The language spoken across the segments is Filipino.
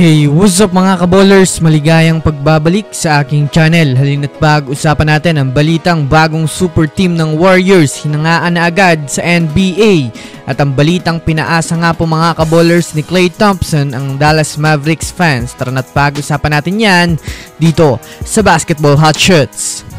Hey, what's up mga kaballers? Maligayang pagbabalik sa aking channel. Halina't pag-usapan natin ang balitang bagong super team ng Warriors hinangaan na agad sa NBA. At ang balitang pinaasa nga po mga kaballers ni Klay Thompson ang Dallas Mavericks fans. Tara na't pag-usapan natin yan dito sa Basketball Hotshots.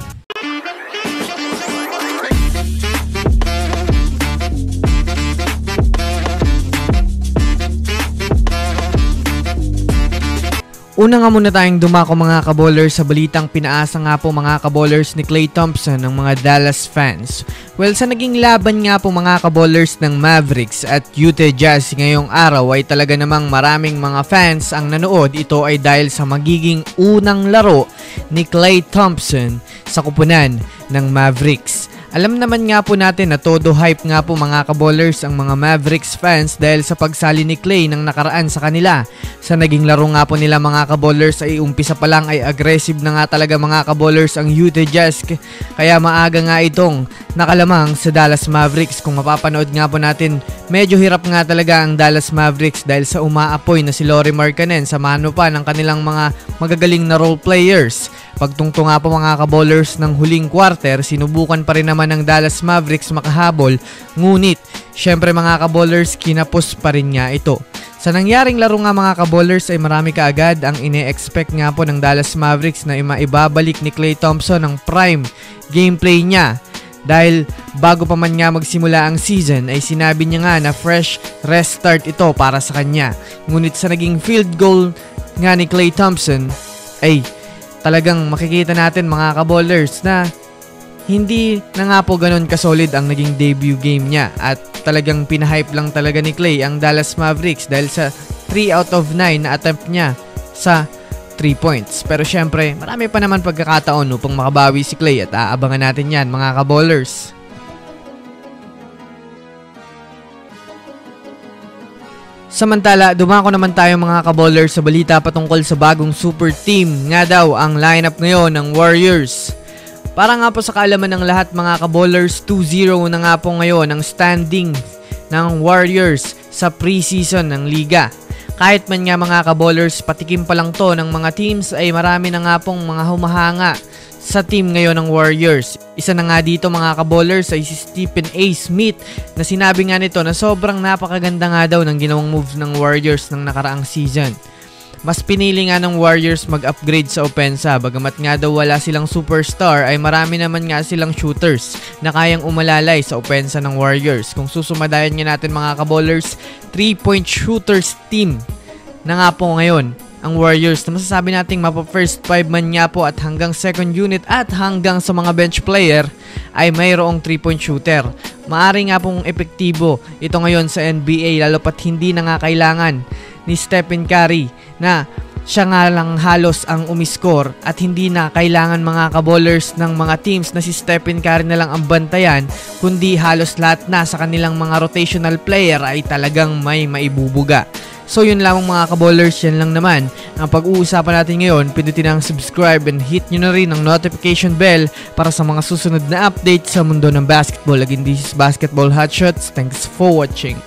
Una nga muna tayong dumako mga kaballers sa balitang pinaasa nga po mga kaballers ni Klay Thompson ng mga Dallas fans. Well, sa naging laban nga po mga kaballers ng Mavericks at Utah Jazz ngayong araw ay talaga namang maraming mga fans ang nanood. Ito ay dahil sa magiging unang laro ni Klay Thompson sa kupunan ng Mavericks. Alam naman nga po natin na todo hype nga po mga kaballers ang mga Mavericks fans dahil sa pagsali ni Klay nang nakaraan sa kanila. Sa naging laro nga po nila mga kaballers ay umpisa pa lang ay aggressive na nga talaga mga kaballers ang Utah Jazz. Kaya maaga nga itong nakalamang sa Dallas Mavericks. Kung mapapanood nga po natin, medyo hirap nga talaga ang Dallas Mavericks dahil sa umaapoy na si Lauri Markkanen sa mano pa ng kanilang mga magagaling na role players. Pagtungto nga po mga kaballers ng huling quarter, sinubukan pa rin naman ng Dallas Mavericks makahabol, ngunit syempre mga kaballers kinapos pa rin nga ito. Sa nangyaring laro nga mga kaballers ay marami kaagad ang ine-expect nga po ng Dallas Mavericks na maibabalik ni Klay Thompson ang prime gameplay niya. Dahil bago pa man nga magsimula ang season ay sinabi niya nga na fresh restart ito para sa kanya. Ngunit sa naging field goal nga ni Klay Thompson ay talagang makikita natin mga kaballers na hindi na nga po ganun kasolid ang naging debut game niya at talagang pinahype lang talaga ni Klay ang Dallas Mavericks dahil sa 3 out of 9 na attempt niya sa 3 points. Pero syempre marami pa naman pagkakataon upang makabawi si Klay at aabangan natin yan mga kaballers. Samantala, dumako naman tayo mga kaballers sa balita patungkol sa bagong super team nga daw ang lineup ngayon ng Warriors. Para nga po sa kaalaman ng lahat mga kaballers, 2-0 na nga po ngayon ang standing ng Warriors sa preseason ng liga. Kahit man nga mga kaballers, patikim pa lang to ng mga teams ay marami na nga pong mga humahanga sa team ngayon ng Warriors. Isa na nga dito mga kaballers ay si Stephen A. Smith na sinabi nga nito na sobrang napakaganda nga daw ng ginawang moves ng Warriors ng nakaraang season. Mas pinili nga ng Warriors mag-upgrade sa opensa, bagamat nga daw wala silang superstar ay marami naman nga silang shooters na kayang umalalay sa opensa ng Warriors. Kung susumadayan nga natin mga kaballers, 3-point shooters team na nga po ngayon ang Warriors na masasabi nating mapa first 5 man nga po at hanggang second unit at hanggang sa mga bench player ay mayroong 3-point shooter. Maari nga pong epektibo ito ngayon sa NBA lalo pat hindi na nga kailangan ni Stephen Curry na siya nga lang halos ang umiscore at hindi na kailangan mga kaballers ng mga teams na si Stephen Curry na lang ang bantayan, kundi halos lahat na sa kanilang mga rotational player ay talagang may maibubuga. So yun lamang mga kaballers, yan lang naman ang pag-uusapan natin ngayon. Pindutin ang subscribe and hit nyo na rin ang notification bell para sa mga susunod na update sa mundo ng basketball. Again, this is Basketball Hotshots. Thanks for watching.